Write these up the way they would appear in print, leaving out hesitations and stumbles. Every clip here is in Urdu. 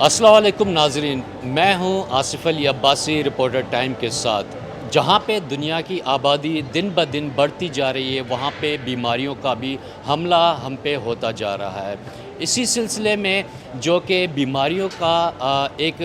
السلام علیکم ناظرین، میں ہوں آصف علی عباسی رپورٹر ٹائم کے ساتھ۔ جہاں پہ دنیا کی آبادی دن بہ دن بڑھتی جا رہی ہے، وہاں پہ بیماریوں کا بھی حملہ ہم پہ ہوتا جا رہا ہے۔ اسی سلسلے میں جو کہ بیماریوں کا ایک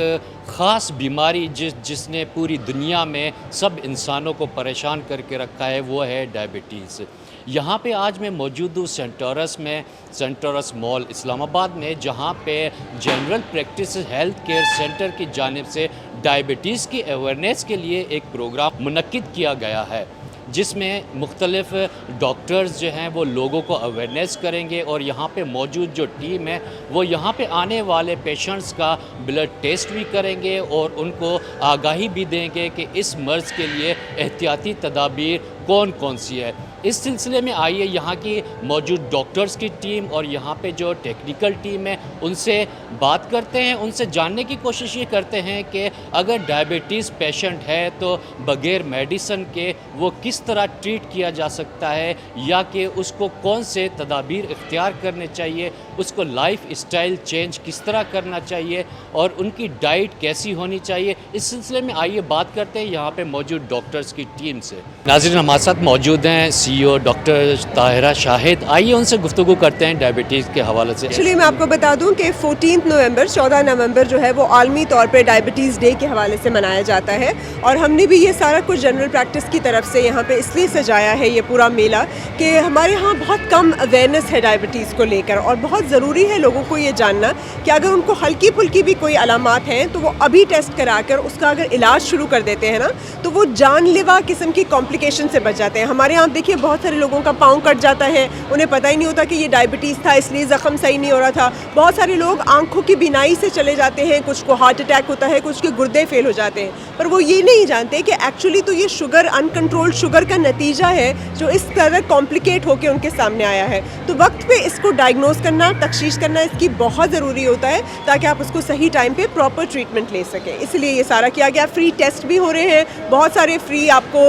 خاص بیماری جس نے پوری دنیا میں سب انسانوں کو پریشان کر کے رکھا ہے، وہ ہے ڈائبٹیز۔ یہاں پہ آج میں موجود ہوں سینٹورس میں، سینٹورس مال اسلام آباد میں، جہاں پہ general practice health care centre کی جانب سے ڈائبٹیز کی اویئرنیس کے لیے ایک پروگرام منعقد کیا گیا ہے، جس میں مختلف ڈاکٹرز جو ہیں وہ لوگوں کو اویئرنیس کریں گے، اور یہاں پہ موجود جو ٹیم ہے وہ یہاں پہ آنے والے پیشنٹس کا بلڈ ٹیسٹ بھی کریں گے اور ان کو آگاہی بھی دیں گے کہ اس مرض کے لیے احتیاطی تدابیر کون کون سی ہے۔ اس سلسلے میں آئیے یہاں کی موجود ڈاکٹرز کی ٹیم اور یہاں پہ جو ٹیکنیکل ٹیم ہے ان سے بات کرتے ہیں، ان سے جاننے کی کوشش یہ کرتے ہیں کہ اگر ڈائبٹیز پیشنٹ ہے تو بغیر میڈیسن کے وہ کس طرح ٹریٹ کیا جا سکتا ہے، یا کہ اس کو کون سے تدابیر اختیار کرنے چاہیے، اس کو لائف اسٹائل چینج کس طرح کرنا چاہیے اور ان کی ڈائٹ کیسی ہونی چاہیے۔ اس سلسلے میں آئیے بات کرتے ہیں یہاں پہ موجود ڈاکٹرز کی ٹیم سے۔ ناظرین، ہمارے ساتھ موجود ہیں سی ای او ڈاکٹر طاہرہ شاہد، آئیے ان سے گفتگو کرتے ہیں ڈائبٹیز کے حوالے سے۔ ایکچولی میں آپ کو بتا دوں کہ 14 نومبر جو ہے وہ عالمی طور پہ ڈائبٹیز ڈے کے حوالے سے منایا جاتا ہے، اور ہم نے بھی یہ سارا کچھ جنرل پریکٹس کی طرف سے یہاں پہ اس لیے سجایا ہے یہ پورا میلہ کہ ہمارے ہاں بہت کم اویئرنیس ہے ڈائبٹیز کو لے کر، اور بہت ضروری ہے لوگوں کو یہ جاننا کہ اگر ان کو ہلکی پھلکی بھی کوئی علامات ہیں تو وہ ابھی ٹیسٹ کرا کر اس کا اگر علاج شروع کر دیتے ہیں نا تو وہ جان لیوا قسم کی کمپلیکیشن سے بچ جاتے ہیں۔ ہمارے یہاں دیکھیے بہت سارے لوگوں کا پاؤں کٹ جاتا ہے، انہیں پتہ ہی نہیں ہوتا کہ یہ ڈائبٹیز تھا، اس لیے زخم صحیح نہیں ہو رہا تھا۔ بہت سارے لوگ آنکھوں کی بینائی سے چلے جاتے ہیں، کچھ کو ہارٹ اٹیک ہوتا ہے، کچھ کے گردے فیل ہو جاتے ہیں، پر وہ یہ نہیں جانتے کہ ایکچولی تو یہ شوگر، انکنٹرولڈ شوگر کا نتیجہ ہے جو اس طرح کمپلیکیٹ ہو کے ان کے سامنے آیا ہے۔ تو وقت پہ اس کو ڈائگنوز کرنا، تشخیص کرنا اس کی بہت ضروری ہوتا ہے تاکہ آپ اس کو صحیح ٹائم پہ پراپر ٹریٹمنٹ لے سکیں۔ اس لیے یہ سارا کیا گیا۔ فری ٹیسٹ بھی ہو رہے ہیں، بہت سارے فری آپ کو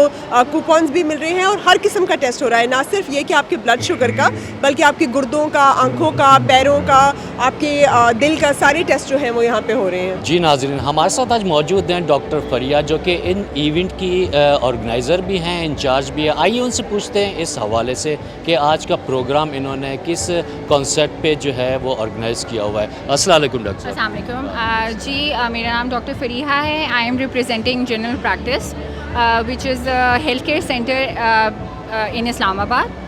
کوپنز بھی مل رہے ہیں، اور ہر قسم کا ٹیسٹ ہو رہا ہے، نہ صرف یہ کہ آپ کے بلڈ شوگر کا بلکہ آپ کے گردوں کا، آنکھوں کا، پیروں کا، آپ کے دل کا، سارے ٹیسٹ جو ہیں وہ یہاں پہ ہو رہے ہیں۔ جی ناظرین، ہمارے ساتھ آج موجود ہیں ڈاکٹر فریہ، جو کہ ان ایونٹ کی آرگنائزر بھی ہیں، انچارج بھی ہیں۔ آئیے ان سے پوچھتے ہیں اس حوالے سے کہ آج کا پروگرام انہوں نے کس کانسیپٹ پہ جو ہے وہ آرگنائز کیا ہوا ہے۔ السلام علیکم ڈاکٹر صاحب۔ السلام علیکم جی، میرا نام ڈاکٹر فریحہ ہے۔ I am representing general practice which is health care centre in Islamabad.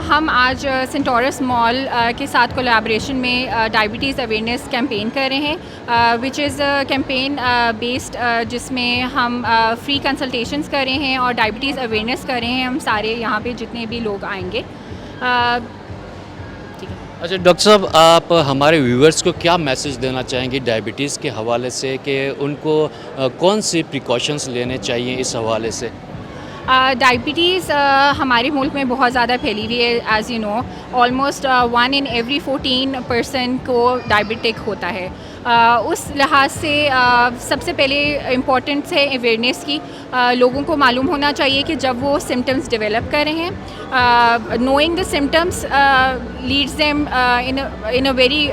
ہم آج سینٹورس مال کے ساتھ کولیبریشن میں ڈائبٹیز اویئرنیس کیمپین کر رہے ہیں، وچ از کیمپین بیسڈ، جس میں ہم فری کنسلٹیشنز کر رہے ہیں اور ڈائبٹیز اویئرنیس کر رہے ہیں ہم سارے یہاں پہ جتنے بھی لوگ آئیں گے۔ اچھا ڈاکٹر صاحب، آپ ہمارے ویورز کو کیا میسج دینا چاہیں گے ڈائبٹیز کے حوالے سے، کہ ان کو کون سی پریکاشنز لینے چاہیے اس حوالے سے؟ ڈائبٹیز ہمارے ملک میں بہت زیادہ پھیلی ہوئی ہے، as you know almost 1 in every 14 person کو ڈائبٹک ہوتا ہے۔ اس لحاظ سے سب سے پہلے امپورٹنٹ ہے اویئرنیس کی۔ لوگوں کو معلوم ہونا چاہیے کہ جب وہ سمٹمز ڈیولپ کر رہے ہیں، knowing the symptoms leads them in a very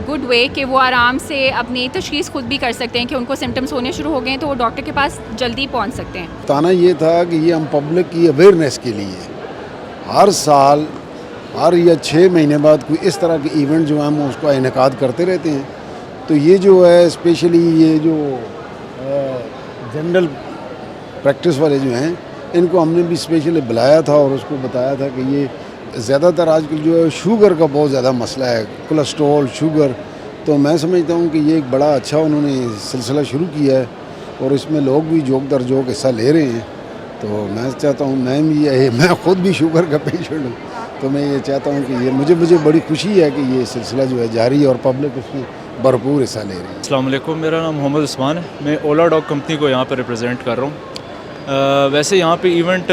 good way کہ وہ آرام سے اپنی تشخیص خود بھی کر سکتے ہیں کہ ان کو سمٹمس ہونے شروع ہو گئے ہیں تو وہ ڈاکٹر کے پاس جلدی پہنچ سکتے ہیں۔ بتانا یہ تھا کہ یہ ہم پبلک کی اویئرنیس کے لیے ہر سال ہر یا 6 مہینے بعد کوئی اس طرح کے ایونٹ جو ہیں ہم اس کو انعقاد کرتے رہتے ہیں۔ تو یہ جو ہے اسپیشلی یہ جو جنرل پریکٹس والے جو ہیں ان کو ہم نے بھی اسپیشلی بلایا تھا اور اس کو بتایا تھا کہ یہ زیادہ تر آج کل جو ہے شوگر کا بہت زیادہ مسئلہ ہے، کولیسٹرول، شوگر۔ تو میں سمجھتا ہوں کہ یہ ایک بڑا اچھا انہوں نے سلسلہ شروع کیا ہے، اور اس میں لوگ بھی جوک در جوک حصہ لے رہے ہیں۔ تو میں چاہتا ہوں، میں خود بھی شوگر کا پیشنٹ ہوں، تو میں یہ چاہتا ہوں کہ یہ مجھے بڑی خوشی ہے کہ یہ سلسلہ جو ہے جاری ہے اور پبلک اس میں بھرپور حصہ لے رہی ہے۔ السلام علیکم، میرا نام محمد عثمان ہے، میں اولا ڈاگ کمپنی کو یہاں پہ ریپرزینٹ کر رہا ہوں۔ ویسے یہاں پہ ایونٹ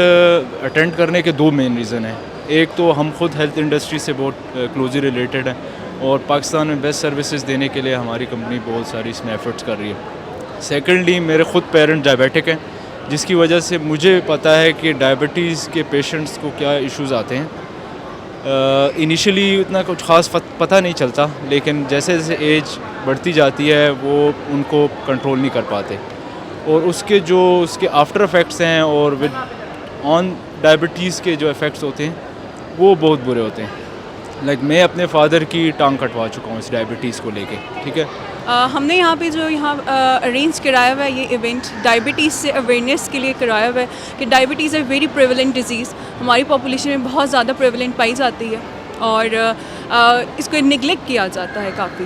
اٹینڈ کرنے کے 2 مین ریزن ہیں۔ ایک تو ہم خود ہیلتھ انڈسٹری سے بہت کلوزلی ریلیٹڈ ہیں، اور پاکستان میں بیسٹ سروسز دینے کے لیے ہماری کمپنی بہت ساری اس میں ایفرٹس کر رہی ہے۔ سیکنڈلی، میرے خود پیرنٹ ڈائبیٹک ہیں، جس کی وجہ سے مجھے پتہ ہے کہ ڈائبٹیز کے پیشنٹس کو کیا ایشوز آتے ہیں۔ انیشلی اتنا کچھ خاص پتہ نہیں چلتا، لیکن جیسے جیسے ایج بڑھتی جاتی ہے وہ ان کو کنٹرول نہیں کر پاتے، اور اس کے آفٹر افیکٹس ہیں اور ود آن ڈائبٹیز کے جو افیکٹس ہوتے ہیں وہ بہت برے ہوتے ہیں. لائک میں اپنے فادر کی ٹانگ کٹوا چکا ہوں اس ڈائبٹیز کو لے کے. ٹھیک ہے، ہم نے یہاں پہ جو ارینج کرایا ہوا ہے یہ ایونٹ ڈائبٹیز سے اویئرنیس کے لیے کرایا ہوا ہے کہ diabetes a very prevalent disease, ہماری پاپولیشن میں بہت زیادہ پریولنٹ پائی جاتی ہے اور اس کو نگلیکٹ کیا جاتا ہے کافی.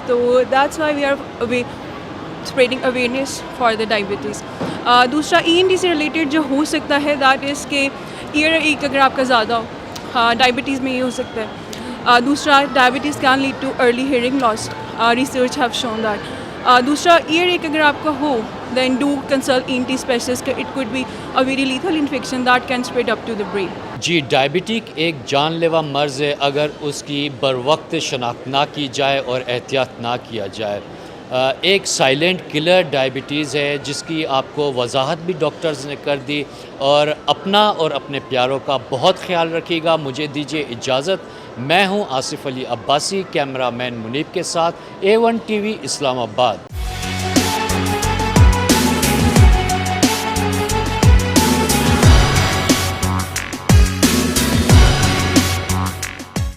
تو that's why we are spreading awareness for the diabetes. دوسرا ENT سے ریلیٹڈ جو ہو سکتا ہے دیٹ از کہ ایئر ایک اگر آپ کا زیادہ ہو، ڈائبٹیز میں یہ ہو سکتا ہے. دوسرا diabetes can lead to early hearing loss, research have shown that. دوسرا ایئر ایک اگر آپ کا ہو then do consult ENT specialist, it could be a very lethal infection that can spread up to the brain. جی، ڈائبٹک ایک جان لیوا مرض ہے اگر اس کی بروقت شناخت نہ کی جائے اور احتیاط نہ کیا جائے. ایک سائلنٹ کلر ڈائبٹیز ہے جس کی آپ کو وضاحت بھی ڈاکٹرز نے کر دی. اور اپنا اور اپنے پیاروں کا بہت خیال رکھیے گا. مجھے دیجیے اجازت. میں ہوں آصف علی عباسی، کیمرہ مین منیب کے ساتھ A1 TV اسلام آباد.